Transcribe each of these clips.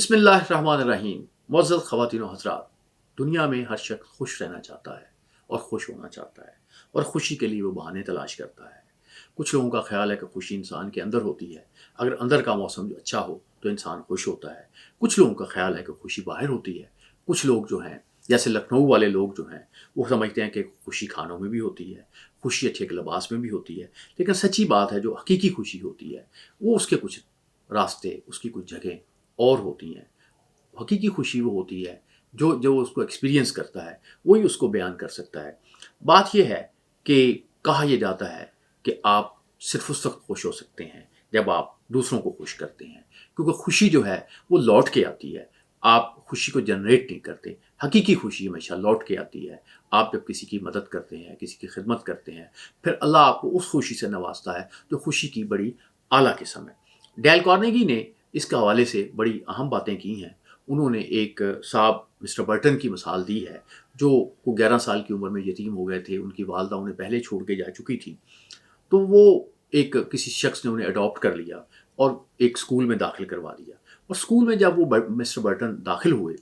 بسم اللہ الرحمن الرحیم۔ معزز خواتین و حضرات، دنیا میں ہر شخص خوش رہنا چاہتا ہے اور خوش ہونا چاہتا ہے، اور خوشی کے لیے وہ بہانے تلاش کرتا ہے۔ کچھ لوگوں کا خیال ہے کہ خوشی انسان کے اندر ہوتی ہے، اگر اندر کا موسم جو اچھا ہو تو انسان خوش ہوتا ہے۔ کچھ لوگوں کا خیال ہے کہ خوشی باہر ہوتی ہے۔ کچھ لوگ جو ہیں، جیسے لکھنؤ والے لوگ جو ہیں، وہ سمجھتے ہیں کہ خوشی کھانوں میں بھی ہوتی ہے، خوشی اچھے کے لباس میں بھی ہوتی ہے۔ لیکن سچی بات ہے، جو حقیقی خوشی ہوتی ہے وہ اس کے کچھ راستے، اس کی کچھ جگہیں اور ہوتی ہیں۔ حقیقی خوشی وہ ہوتی ہے جو اس کو ایکسپیرینس کرتا ہے، وہی اس کو بیان کر سکتا ہے۔ بات یہ ہے کہ کہا یہ جاتا ہے کہ آپ صرف اس وقت خوش ہو سکتے ہیں جب آپ دوسروں کو خوش کرتے ہیں، کیونکہ خوشی جو ہے وہ لوٹ کے آتی ہے۔ آپ خوشی کو جنریٹ نہیں کرتے، حقیقی خوشی ہمیشہ لوٹ کے آتی ہے۔ آپ جب کسی کی مدد کرتے ہیں، کسی کی خدمت کرتے ہیں، پھر اللہ آپ کو اس خوشی سے نوازتا ہے جو خوشی کی بڑی اعلیٰ قسم ہے۔ ڈیل کارنیگی نے اس کے حوالے سے بڑی اہم باتیں کی ہیں۔ انہوں نے ایک صاحب مسٹر برٹن کی مثال دی ہے، جو وہ 11 سال کی عمر میں یتیم ہو گئے تھے۔ ان کی والدہ انہیں پہلے چھوڑ کے جا چکی تھی، تو وہ کسی شخص نے انہیں اڈاپٹ کر لیا اور ایک اسکول میں داخل کروا دیا۔ اور اسکول میں جب وہ مسٹر برٹن داخل ہوئے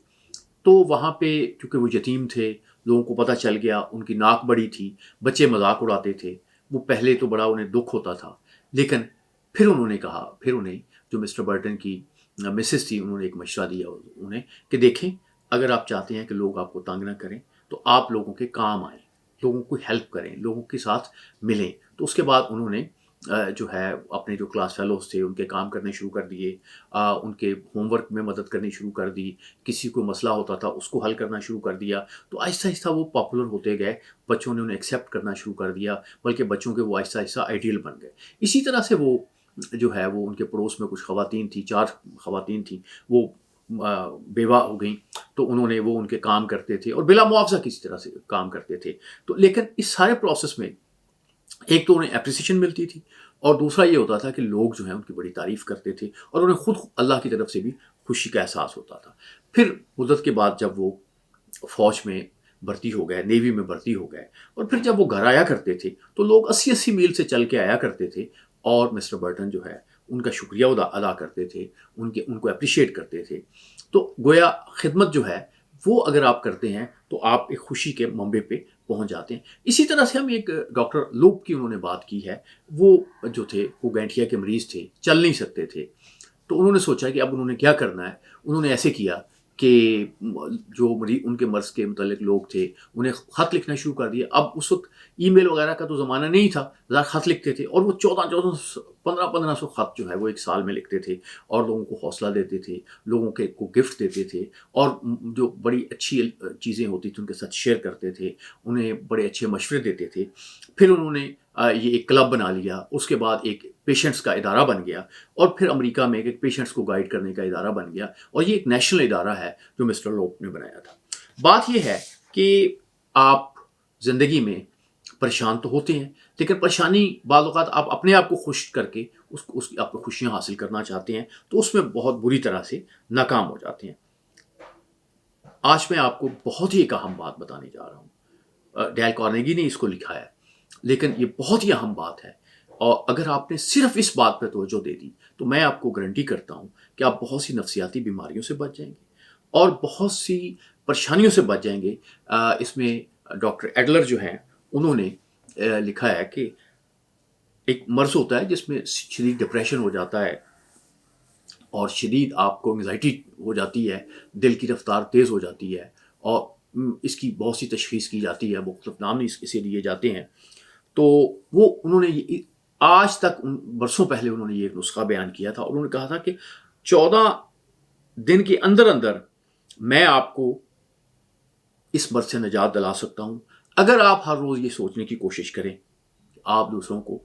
تو وہاں پہ چونکہ وہ یتیم تھے، لوگوں کو پتہ چل گیا، ان کی ناک بڑی تھی، بچے مذاق اڑاتے تھے۔ وہ پہلے تو بڑا انہیں دکھ ہوتا تھا، لیکن پھر انہیں جو مسٹر برٹن کی مسز تھی، انہوں نے ایک مشورہ دیا انہیں کہ دیکھیں، اگر آپ چاہتے ہیں کہ لوگ آپ کو تنگ نہ کریں تو آپ لوگوں کے کام آئیں، لوگوں کو ہیلپ کریں، لوگوں کے ساتھ ملیں۔ تو اس کے بعد انہوں نے جو ہے اپنے جو کلاس فیلوز تھے ان کے کام کرنے شروع کر دیے، ان کے ہوم ورک میں مدد کرنی شروع کر دی، کسی کو مسئلہ ہوتا تھا اس کو حل کرنا شروع کر دیا۔ تو آہستہ آہستہ وہ پاپولر ہوتے گئے، بچوں نے انہیں ایکسیپٹ کرنا شروع کر دیا، بلکہ بچوں کے وہ آہستہ آہستہ آئیڈیل بن گئے۔ اسی طرح سے وہ جو ہے وہ ان کے پڑوس میں کچھ خواتین تھیں، 4 خواتین تھیں، وہ بیوہ ہو گئیں، تو انہوں نے وہ ان کے کام کرتے تھے اور بلا معاوضہ کسی طرح سے کام کرتے تھے۔ تو لیکن اس سارے پروسیس میں ایک تو انہیں اپریسیشن ملتی تھی، اور دوسرا یہ ہوتا تھا کہ لوگ جو ہیں ان کی بڑی تعریف کرتے تھے، اور انہیں خود اللہ کی طرف سے بھی خوشی کا احساس ہوتا تھا۔ پھر مدت کے بعد جب وہ فوج میں بھرتی ہو گئے، نیوی میں بھرتی ہو گئے، اور پھر جب وہ گھر آیا کرتے تھے تو لوگ 80 میل سے چل کے آیا کرتے تھے، اور مسٹر برٹن جو ہے ان کا شکریہ ادا کرتے تھے، ان کو اپریشیٹ کرتے تھے۔ تو گویا خدمت جو ہے وہ اگر آپ کرتے ہیں تو آپ ایک خوشی کے منبع پہ پہنچ جاتے ہیں۔ اسی طرح سے ہم ایک ڈاکٹر لوپ کی انہوں نے بات کی ہے، وہ جو تھے وہ گینٹھیا کے مریض تھے، چل نہیں سکتے تھے۔ تو انہوں نے سوچا کہ اب انہوں نے کیا کرنا ہے۔ انہوں نے ایسے کیا کہ جو ان کے مرض کے متعلق لوگ تھے انہیں خط لکھنا شروع کر دیا۔ اب اس وقت ای میل وغیرہ کا تو زمانہ نہیں تھا، خط لکھتے تھے، اور وہ 1500 خط جو ہے وہ ایک سال میں لکھتے تھے، اور لوگوں کو حوصلہ دیتے تھے، لوگوں کو گفٹ دیتے تھے، اور جو بڑی اچھی چیزیں ہوتی تھیں ان کے ساتھ شیئر کرتے تھے، انہیں بڑے اچھے مشورے دیتے تھے۔ پھر انہوں نے یہ ایک کلب بنا لیا، اس کے بعد ایک پیشنٹس کا ادارہ بن گیا، اور پھر امریکہ میں ایک پیشنٹس کو گائیڈ کرنے کا ادارہ بن گیا، اور یہ ایک نیشنل ادارہ ہے جو مسٹر لوپ نے بنایا تھا۔ بات یہ ہے کہ آپ زندگی میں پریشان تو ہوتے ہیں، لیکن پریشانی بعض اوقات آپ اپنے آپ کو خوش کر کے آپ کو خوشیاں حاصل کرنا چاہتے ہیں تو اس میں بہت بری طرح سے ناکام ہو جاتے ہیں۔ آج میں آپ کو بہت ہی ایک اہم بات بتانے جا رہا ہوں۔ ڈیل کارنیگی نے اس کو لکھا ہے، لیکن یہ بہت ہی اہم بات ہے، اور اگر آپ نے صرف اس بات پہ توجہ دے دی تو میں آپ کو گارنٹی کرتا ہوں کہ آپ بہت سی نفسیاتی بیماریوں سے بچ جائیں گے اور بہت سی پریشانیوں سے بچ جائیں گے۔ اس میں ڈاکٹر ایڈلر جو ہیں انہوں نے لکھا ہے کہ ایک مرض ہوتا ہے جس میں شدید ڈپریشن ہو جاتا ہے، اور شدید آپ کو انگزائٹی ہو جاتی ہے، دل کی رفتار تیز ہو جاتی ہے، اور اس کی بہت سی تشخیص کی جاتی ہے، مختلف نام اسے دیے جاتے ہیں۔ تو وہ انہوں نے آج تک برسوں پہلے انہوں نے یہ ایک نسخہ بیان کیا تھا، اور انہوں نے کہا تھا کہ 14 دن کے اندر اندر میں آپ کو اس مرض سے نجات دلا سکتا ہوں، اگر آپ ہر روز یہ سوچنے کی کوشش کریں کہ آپ دوسروں کو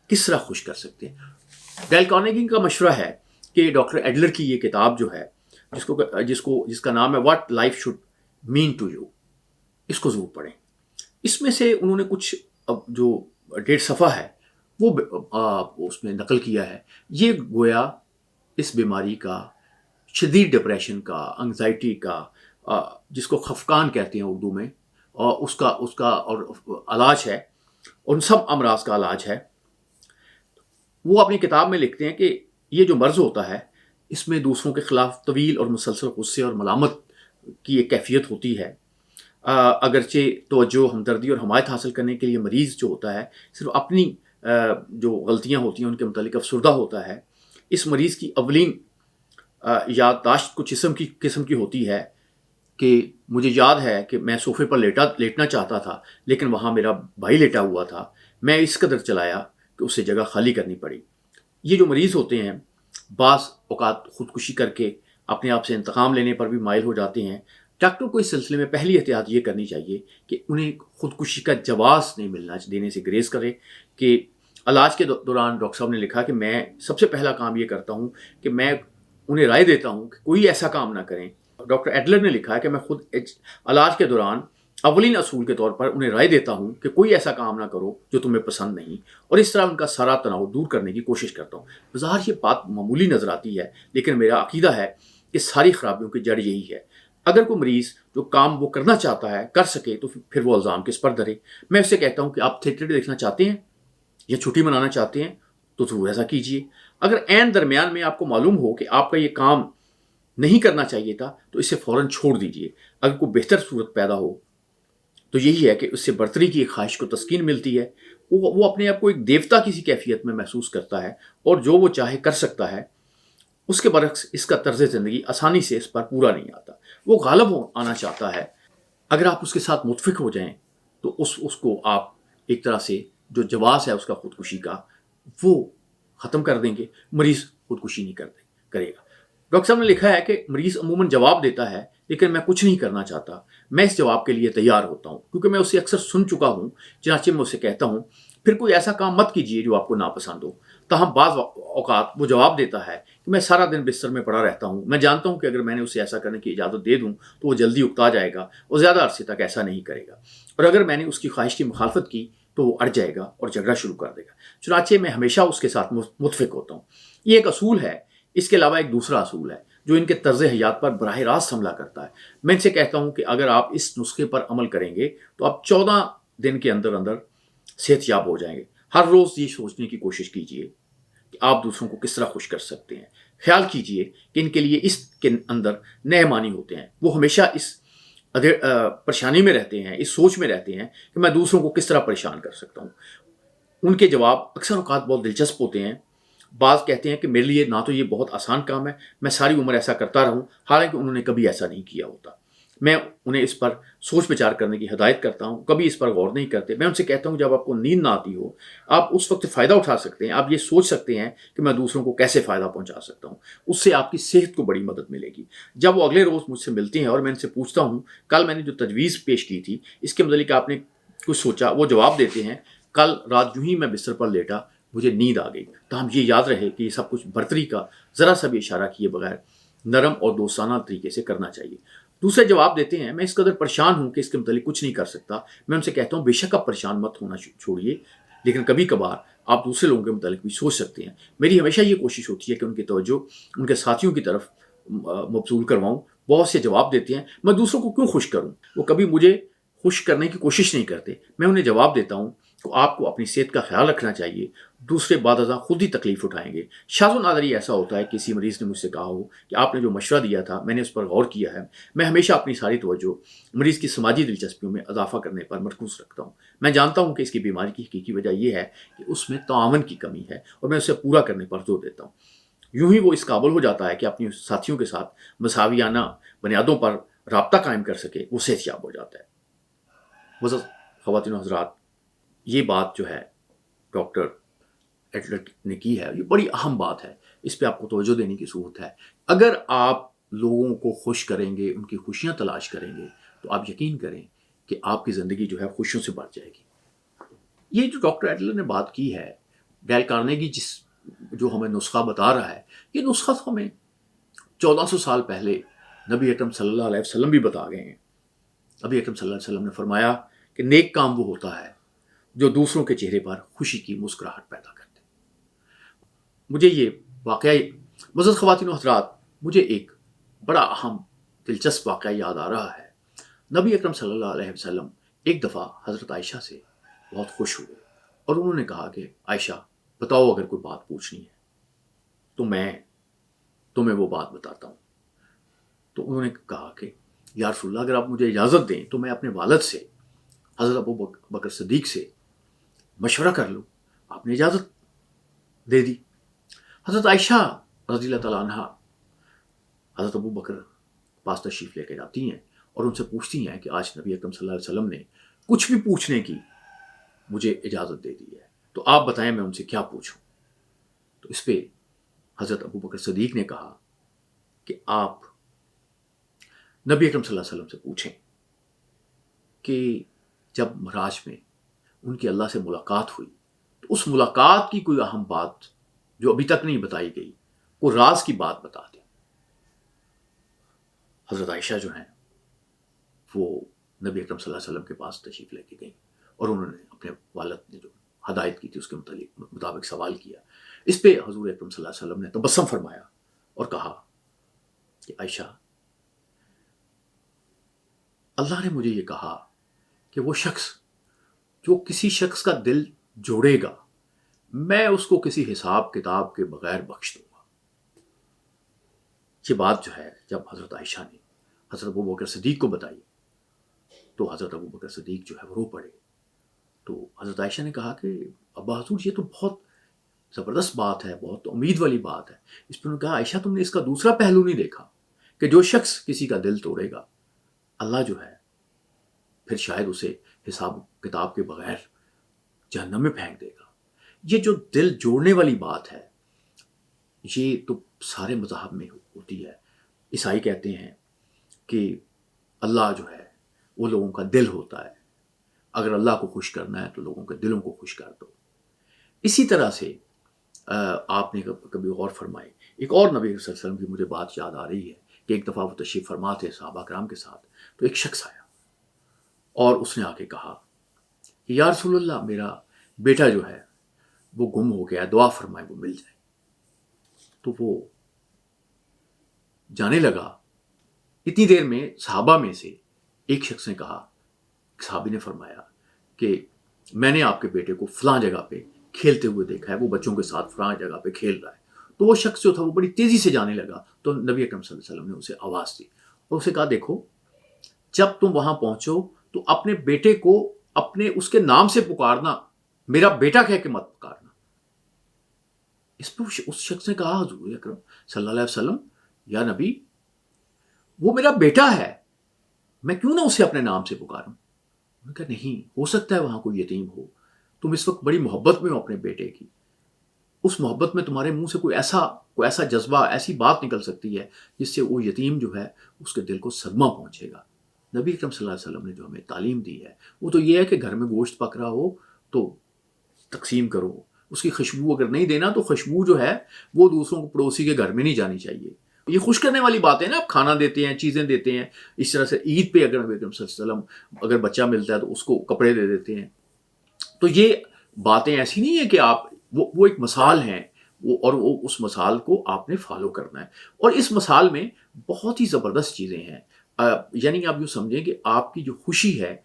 کس طرح خوش کر سکتے ہیں۔ ڈیل کارنیگی کا مشورہ ہے کہ ڈاکٹر ایڈلر کی یہ کتاب جو ہے جس کا نام ہے what life should mean to you, اس کو ضرور پڑھیں۔ اس میں سے انہوں نے کچھ جو 1.5 صفحہ ہے وہ اس میں نقل کیا ہے۔ یہ گویا اس بیماری کا، شدید ڈپریشن کا، انگزائٹی کا، جس کو خفقان کہتے ہیں اردو میں، اور اس کا اور علاج ہے، ان سب امراض کا علاج ہے۔ وہ اپنی کتاب میں لکھتے ہیں کہ یہ جو مرض ہوتا ہے اس میں دوسروں کے خلاف طویل اور مسلسل غصے اور ملامت کی ایک کیفیت ہوتی ہے۔ اگرچہ توجہ، ہمدردی اور حمایت حاصل کرنے کے لیے مریض جو ہوتا ہے صرف اپنی جو غلطیاں ہوتی ہیں ان کے متعلق افسردہ ہوتا ہے۔ اس مریض کی اولین یادداشت کچھ قسم کی ہوتی ہے کہ مجھے یاد ہے کہ میں صوفے پر لیٹنا چاہتا تھا، لیکن وہاں میرا بھائی لیٹا ہوا تھا، میں اس قدر چلایا کہ اسے جگہ خالی کرنی پڑی۔ یہ جو مریض ہوتے ہیں بعض اوقات خودکشی کر کے اپنے آپ سے انتقام لینے پر بھی مائل ہو جاتے ہیں۔ ڈاکٹر کو اس سلسلے میں پہلی احتیاط یہ کرنی چاہیے کہ انہیں خودکشی کا جواز نہیں دینے سے گریز کرے۔ کہ علاج کے دوران ڈاکٹر صاحب نے لکھا کہ میں سب سے پہلا کام یہ کرتا ہوں کہ میں انہیں رائے دیتا ہوں کہ کوئی ایسا کام نہ کریں۔ ڈاکٹر ایڈلر نے لکھا ہے کہ میں خود علاج کے دوران اولین اصول کے طور پر انہیں رائے دیتا ہوں کہ کوئی ایسا کام نہ کرو جو تمہیں پسند نہیں، اور اس طرح ان کا سارا تناؤ دور کرنے کی کوشش کرتا ہوں۔ بظاہر یہ بات معمولی نظر آتی ہے، لیکن میرا عقیدہ ہے کہ ساری خرابیوں کی جڑ یہی ہے۔ اگر کوئی مریض جو کام وہ کرنا چاہتا ہے کر سکے تو پھر وہ الزام کس پر دھرے؟ میں اسے کہتا ہوں کہ آپ تھیٹر دیکھنا چاہتے ہیں یا چھٹی منانا چاہتے ہیں تو ضرور ایسا کیجیے۔ اگر عین درمیان میں آپ کو معلوم ہو کہ آپ کا یہ کام نہیں کرنا چاہیے تھا تو اسے فوراً چھوڑ دیجیے۔ اگر کوئی بہتر صورت پیدا ہو تو یہی ہے کہ اس سے برتری کی ایک خواہش کو تسکین ملتی ہے۔ وہ اپنے آپ کو ایک دیوتا کسی کیفیت میں محسوس کرتا ہے اور جو وہ چاہے کر سکتا ہے۔ اس کے برعکس اس کا طرز زندگی آسانی سے اس پر پورا نہیں آتا، وہ غالب آنا چاہتا ہے۔ اگر آپ اس کے ساتھ متفق ہو جائیں تو اس کو آپ ایک طرح سے جو جواز ہے اس کا خودکشی کا وہ ختم کر دیں گے، مریض خودکشی نہیں کرے گا۔ ڈاکٹر صاحب نے لکھا ہے کہ مریض عموماً جواب دیتا ہے لیکن میں کچھ نہیں کرنا چاہتا، میں اس جواب کے لیے تیار ہوتا ہوں کیونکہ میں اسے اکثر سن چکا ہوں، چنانچہ میں اسے کہتا ہوں پھر کوئی ایسا کام مت کیجیے جو آپ کو ناپسند ہو۔ تاہم بعض اوقات وہ جواب دیتا ہے کہ میں سارا دن بستر میں پڑا رہتا ہوں، میں جانتا ہوں کہ اگر میں نے اسے ایسا کرنے کی اجازت دے دوں تو وہ جلدی اکتا جائے گا اور زیادہ عرصے تک ایسا نہیں کرے گا، اور اگر میں نے اس کی خواہش کی مخالفت کی تو وہ اڑ جائے گا اور جھگڑا شروع کر دے گا۔ چنانچہ میں ہمیشہ اس کے ساتھ متفق ہوتا ہوں۔ یہ ایک اصول ہے۔ اس کے علاوہ ایک دوسرا اصول ہے جو ان کے طرز حیات پر براہ راست حملہ کرتا ہے۔ میں ان سے کہتا ہوں کہ اگر آپ اس نسخے پر عمل کریں گے تو آپ 14 دن کے اندر صحت یاب ہو جائیں گے۔ ہر روز یہ سوچنے کی کوشش کیجیے کہ آپ دوسروں کو کس طرح خوش کر سکتے ہیں۔ خیال کیجیے کہ ان کے لیے اس کے اندر نئے معنی ہوتے ہیں۔ وہ ہمیشہ اس پریشانی میں رہتے ہیں، اس سوچ میں رہتے ہیں کہ میں دوسروں کو کس طرح پریشان کر سکتا ہوں۔ ان کے جواب اکثر اوقات بہت دلچسپ ہوتے ہیں۔ بعض کہتے ہیں کہ میرے لیے نہ تو یہ بہت آسان کام ہے، میں ساری عمر ایسا کرتا رہوں، حالانکہ انہوں نے کبھی ایسا نہیں کیا ہوتا۔ میں انہیں اس پر سوچ بچار کرنے کی ہدایت کرتا ہوں، کبھی اس پر غور نہیں کرتے۔ میں ان سے کہتا ہوں جب آپ کو نیند نہ آتی ہو آپ اس وقت فائدہ اٹھا سکتے ہیں، آپ یہ سوچ سکتے ہیں کہ میں دوسروں کو کیسے فائدہ پہنچا سکتا ہوں، اس سے آپ کی صحت کو بڑی مدد ملے گی۔ جب وہ اگلے روز مجھ سے ملتے ہیں اور میں ان سے پوچھتا ہوں کل میں نے جو تجویز پیش کی تھی اس کے متعلق آپ نے کچھ سوچا، وہ جواب دیتے ہیں کل رات یوں ہی میں بستر پر لیٹا مجھے نیند آ گئی۔ تاہم یہ یاد رہے کہ یہ سب کچھ برتری کا ذرا سا بھی اشارہ کیے بغیر نرم اور دوستانہ طریقے سے کرنا چاہیے۔ دوسرے جواب دیتے ہیں میں اس قدر پریشان ہوں کہ اس کے متعلق کچھ نہیں کر سکتا۔ میں ان سے کہتا ہوں بے شک آپ پریشان مت ہونا چھوڑیے، لیکن کبھی کبھار آپ دوسرے لوگوں کے متعلق بھی سوچ سکتے ہیں۔ میری ہمیشہ یہ کوشش ہوتی ہے کہ ان کی توجہ ان کے ساتھیوں کی طرف مبذول کرواؤں۔ بہت سے جواب دیتے ہیں میں دوسروں کو کیوں خوش کروں، وہ کبھی مجھے خوش کرنے کی کوشش نہیں کرتے۔ میں انہیں جواب دیتا ہوں تو آپ کو اپنی صحت کا خیال رکھنا چاہیے، دوسرے بعد ازاں خود ہی تکلیف اٹھائیں گے۔ شاذ و نادر یہ ایسا ہوتا ہے کہ کسی مریض نے مجھ سے کہا ہو کہ آپ نے جو مشورہ دیا تھا میں نے اس پر غور کیا ہے۔ میں ہمیشہ اپنی ساری توجہ مریض کی سماجی دلچسپیوں میں اضافہ کرنے پر مرکوز رکھتا ہوں۔ میں جانتا ہوں کہ اس کی بیماری کی حقیقی وجہ یہ ہے کہ اس میں تعاون کی کمی ہے اور میں اسے پورا کرنے پر زور دیتا ہوں۔ یوں ہی وہ اس قابل ہو جاتا ہے کہ اپنی ساتھیوں کے ساتھ مساویانہ بنیادوں پر رابطہ قائم کر سکے، وہ صحت یاب ہو جاتا ہے۔ معزز خواتین و حضرات، یہ بات جو ہے ڈاکٹر ایڈلر نے کی ہے یہ بڑی اہم بات ہے، اس پہ آپ کو توجہ دینے کی ضرورت ہے۔ اگر آپ لوگوں کو خوش کریں گے، ان کی خوشیاں تلاش کریں گے تو آپ یقین کریں کہ آپ کی زندگی جو ہے خوشیوں سے بھر جائے گی۔ یہ جو ڈاکٹر ایڈلر نے بات کی ہے، ڈیل کارنیگی جو ہمیں نسخہ بتا رہا ہے، یہ نسخہ ہمیں 1400 سال پہلے نبی اکرم صلی اللہ علیہ وسلم بھی بتا گئے ہیں۔ نبی اکرم صلی اللہ علیہ وسلم نے فرمایا کہ نیک کام وہ ہوتا ہے جو دوسروں کے چہرے پر خوشی کی مسکراہٹ پیدا کرتے۔ مجھے یہ واقعہ معزز خواتین و حضرات، مجھے ایک بڑا اہم دلچسپ واقعہ یاد آ رہا ہے۔ نبی اکرم صلی اللہ علیہ وسلم ایک دفعہ حضرت عائشہ سے بہت خوش ہوئے اور انہوں نے کہا کہ عائشہ بتاؤ اگر کوئی بات پوچھنی ہے تو میں تو میں وہ بات بتاتا ہوں۔ تو انہوں نے کہا کہ یا رسول اللہ اگر آپ مجھے اجازت دیں تو میں اپنے والد سے حضرت ابو بکر صدیق سے مشورہ کر لوں۔ آپ نے اجازت دے دی۔ حضرت عائشہ رضی اللہ تعالیٰ عنہ حضرت ابو بکر پاس تشریف لے کے جاتی ہیں اور ان سے پوچھتی ہیں کہ آج نبی اکرم صلی اللہ علیہ وسلم نے کچھ بھی پوچھنے کی مجھے اجازت دے دی ہے، تو آپ بتائیں میں ان سے کیا پوچھوں؟ تو اس پہ حضرت ابو بکر صدیق نے کہا کہ آپ نبی اکرم صلی اللہ علیہ وسلم سے پوچھیں کہ جب معراج میں ان کی اللہ سے ملاقات ہوئی تو اس ملاقات کی کوئی اہم بات جو ابھی تک نہیں بتائی گئی، وہ راز کی بات بتا دیں۔ حضرت عائشہ جو ہیں وہ نبی اکرم صلی اللہ علیہ وسلم کے پاس تشریف لے کے گئیں اور انہوں نے اپنے والد نے جو ہدایت کی تھی اس کے مطابق سوال کیا۔ اس پہ حضور اکرم صلی اللہ علیہ وسلم نے تبسم فرمایا اور کہا کہ عائشہ، اللہ نے مجھے یہ کہا کہ وہ شخص جو کسی شخص کا دل جوڑے گا میں اس کو کسی حساب کتاب کے بغیر بخش دوں گا۔ یہ بات جو ہے جب حضرت عائشہ نے حضرت ابو بکر صدیق کو بتائی تو حضرت ابو بکر صدیق جو ہے وہ رو پڑے۔ تو حضرت عائشہ نے کہا کہ ابا حضور یہ تو بہت زبردست بات ہے، بہت امید والی بات ہے۔ اس پر انہوں نے کہا عائشہ تم نے اس کا دوسرا پہلو نہیں دیکھا کہ جو شخص کسی کا دل توڑے گا اللہ جو ہے پھر شاید اسے حساب کتاب کے بغیر جہنم میں پھینک دے گا۔ یہ جو دل جوڑنے والی بات ہے یہ تو سارے مذاہب میں ہوتی ہے۔ عیسائی کہتے ہیں کہ اللہ جو ہے وہ لوگوں کا دل ہوتا ہے، اگر اللہ کو خوش کرنا ہے تو لوگوں کے دلوں کو خوش کر دو۔ اسی طرح سے آپ نے کبھی غور فرمائے، ایک اور نبی صلی اللہ علیہ وسلم کی مجھے بات یاد آ رہی ہے کہ ایک دفعہ وہ تشریف فرما تھے صحابہ کرام کے ساتھ، تو ایک شخص آیا اور اس نے آ کے کہا کہ یا رسول اللہ میرا بیٹا جو ہے وہ گم ہو گیا، دعا فرمائے وہ مل جائے۔ تو وہ جانے لگا، اتنی دیر میں صحابہ میں سے ایک شخص نے کہا، صحابی نے فرمایا کہ میں نے آپ کے بیٹے کو فلاں جگہ پہ کھیلتے ہوئے دیکھا ہے، وہ بچوں کے ساتھ فلاں جگہ پہ کھیل رہا ہے۔ تو وہ شخص جو تھا وہ بڑی تیزی سے جانے لگا، تو نبی اکرم صلی اللہ علیہ وسلم نے اسے آواز دی اور اسے کہا دیکھو جب تم وہاں پہنچو تو اپنے بیٹے کو اپنے اس کے نام سے پکارنا، میرا بیٹا کہہ کے مت پکارنا۔ اس پر اس شخص نے کہا حضور اکرم صلی اللہ علیہ وسلم یا نبی وہ میرا بیٹا ہے، میں کیوں نہ اسے اپنے نام سے پکاروں؟ انہوں نے کہا نہیں، ہو سکتا ہے وہاں کوئی یتیم ہو، تم اس وقت بڑی محبت میں ہو اپنے بیٹے کی، اس محبت میں تمہارے منہ سے کوئی ایسا جذبہ، ایسی بات نکل سکتی ہے جس سے وہ یتیم جو ہے اس کے دل کو صدمہ پہنچے گا۔ نبی اکرم صلی اللہ علیہ وسلم نے جو ہمیں تعلیم دی ہے وہ تو یہ ہے کہ گھر میں گوشت پک رہا ہو تو تقسیم کرو، اس کی خوشبو اگر نہیں دینا تو خوشبو جو ہے وہ دوسروں کو پڑوسی کے گھر میں نہیں جانی چاہیے۔ یہ خوش کرنے والی باتیں نا، آپ کھانا دیتے ہیں، چیزیں دیتے ہیں، اس طرح سے عید پہ اگر نبی اکرم صلی اللہ علیہ وسلم اگر بچہ ملتا ہے تو اس کو کپڑے دے دیتے ہیں۔ تو یہ باتیں ایسی نہیں ہیں کہ آپ وہ ایک مثال ہیں، اور وہ اس مثال کو آپ نے فالو کرنا ہے۔ اور اس مثال میں بہت ہی زبردست چیزیں ہیں، یعنی آپ یوں سمجھیں کہ آپ کی جو خوشی ہے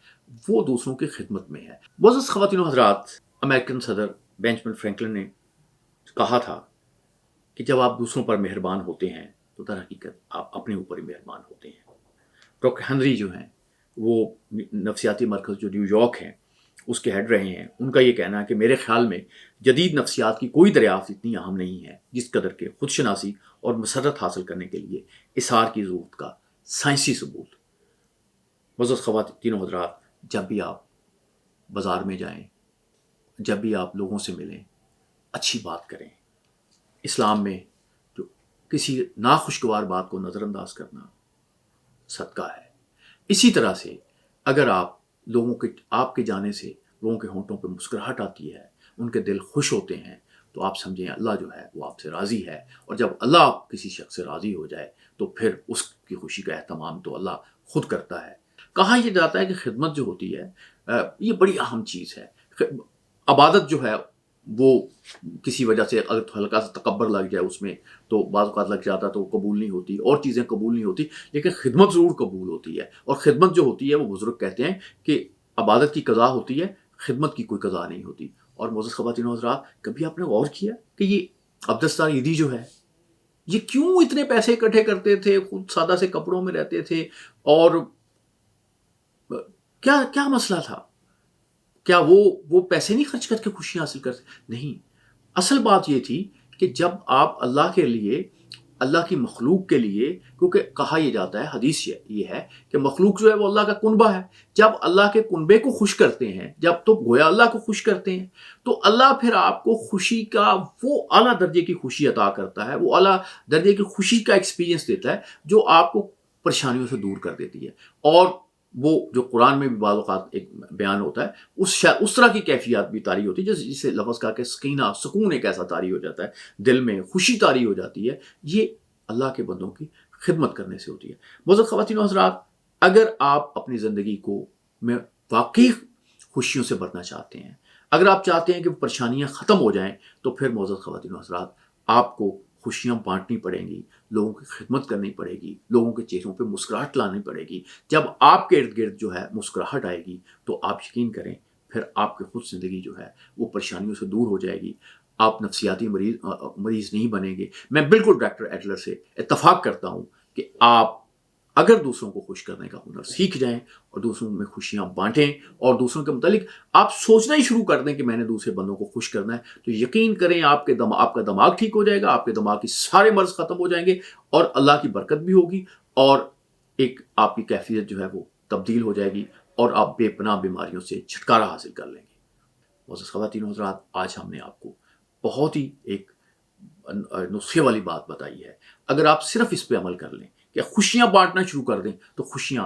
وہ دوسروں کی خدمت میں ہے۔ معزز خواتین و حضرات، امریکن صدر بینجامن فرینکلن نے کہا تھا کہ جب آپ دوسروں پر مہربان ہوتے ہیں تو در حقیقت آپ اپنے اوپر ہی مہربان ہوتے ہیں۔ ڈاکٹر ہنری جو ہیں وہ نفسیاتی مرکز جو نیو یارک ہیں اس کے ہیڈ رہے ہیں، ان کا یہ کہنا ہے کہ میرے خیال میں جدید نفسیات کی کوئی دریافت اتنی اہم نہیں ہے جس قدر کے خود شناسی اور مسرت حاصل کرنے کے لیے اظہار کی ضرورت کا سائنسی ثبوت۔ معزز خواتین و حضرات، جب بھی آپ بازار میں جائیں، جب بھی آپ لوگوں سے ملیں، اچھی بات کریں۔ اسلام میں جو کسی ناخوشگوار بات کو نظر انداز کرنا صدقہ ہے۔ اسی طرح سے اگر آپ کے جانے سے لوگوں کے ہونٹوں پہ مسکراہٹ آتی ہے، ان کے دل خوش ہوتے ہیں، تو آپ سمجھیں اللہ جو ہے وہ آپ سے راضی ہے، اور جب اللہ کسی شخص سے راضی ہو جائے تو پھر اس کی خوشی کا اہتمام تو اللہ خود کرتا ہے۔ کہا یہ جاتا ہے کہ خدمت جو ہوتی ہے یہ بڑی اہم چیز ہے۔ عبادت جو ہے وہ کسی وجہ سے اگر ہلکا سا تکبر لگ جائے اس میں تو بعض اوقات لگ جاتا تو قبول نہیں ہوتی، اور چیزیں قبول نہیں ہوتی، لیکن خدمت ضرور قبول ہوتی ہے۔ اور خدمت جو ہوتی ہے وہ بزرگ کہتے ہیں کہ عبادت کی قضا ہوتی ہے، خدمت کی کوئی قضا نہیں ہوتی۔ اور معزز خواتین و حضرات، کبھی آپ نے غور کیا کہ یہ عبدالستار عیدی جو ہے یہ کیوں اتنے پیسے اکٹھے کرتے تھے، خود سادہ سے کپڑوں میں رہتے تھے، اور کیا کیا مسئلہ تھا؟ کیا وہ پیسے نہیں خرچ کر کے خوشیاں حاصل کرتے؟ نہیں، اصل بات یہ تھی کہ جب آپ اللہ کے لیے، اللہ کی مخلوق کے لیے، کیونکہ کہا یہ جاتا ہے، حدیث یہ ہے کہ مخلوق جو ہے وہ اللہ کا کنبہ ہے، جب اللہ کے کنبے کو خوش کرتے ہیں، جب تو گویا اللہ کو خوش کرتے ہیں، تو اللہ پھر آپ کو خوشی کا وہ اعلیٰ درجے کی خوشی عطا کرتا ہے، وہ اعلیٰ درجے کی خوشی کا ایکسپیرینس دیتا ہے جو آپ کو پریشانیوں سے دور کر دیتی ہے۔ اور وہ جو قرآن میں بھی بعض اوقات ایک بیان ہوتا ہے، اس طرح کی کیفیات بھی طاری ہوتی ہے، جسے لفظ کہا کہ سکینہ، سکون ایک ایسا طاری ہو جاتا ہے، دل میں خوشی طاری ہو جاتی ہے۔ یہ اللہ کے بندوں کی خدمت کرنے سے ہوتی ہے۔ معزز خواتین و حضرات، اگر آپ اپنی زندگی کو میں واقعی خوشیوں سے بھرنا چاہتے ہیں، اگر آپ چاہتے ہیں کہ پریشانیاں ختم ہو جائیں، تو پھر معزز خواتین و حضرات، آپ کو خوشیاں بانٹنی پڑیں گی، لوگوں کی خدمت کرنی پڑے گی، لوگوں کے چہروں پہ مسکراہٹ لانی پڑے گی۔ جب آپ کے ارد گرد جو ہے مسکراہٹ آئے گی، تو آپ یقین کریں پھر آپ کی خود زندگی جو ہے وہ پریشانیوں سے دور ہو جائے گی، آپ نفسیاتی مریض نہیں بنیں گے۔ میں بالکل ڈاکٹر ایڈلر سے اتفاق کرتا ہوں کہ آپ اگر دوسروں کو خوش کرنے کا ہنر سیکھ جائیں اور دوسروں میں خوشیاں بانٹیں اور دوسروں کے متعلق آپ سوچنا ہی شروع کر دیں کہ میں نے دوسرے بندوں کو خوش کرنا ہے، تو یقین کریں آپ کا دماغ ٹھیک ہو جائے گا، آپ کے دماغ کی سارے مرض ختم ہو جائیں گے، اور اللہ کی برکت بھی ہوگی، اور ایک آپ کی کیفیت جو ہے وہ تبدیل ہو جائے گی، اور آپ بے پناہ بیماریوں سے چھٹکارا حاصل کر لیں گے۔ معزز خواتین و حضرات، آج ہم نے آپ کو بہت ہی ایک نسخے والی بات بتائی ہے۔ اگر آپ صرف اس پہ عمل کر لیں کہ خوشیاں بانٹنا شروع کر دیں، تو خوشیاں،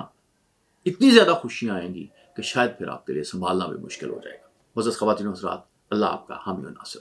اتنی زیادہ خوشیاں آئیں گی کہ شاید پھر آپ کے لیے سنبھالنا بھی مشکل ہو جائے گا۔ معزز خواتین و حضرات، اللہ آپ کا حامی و ناصر۔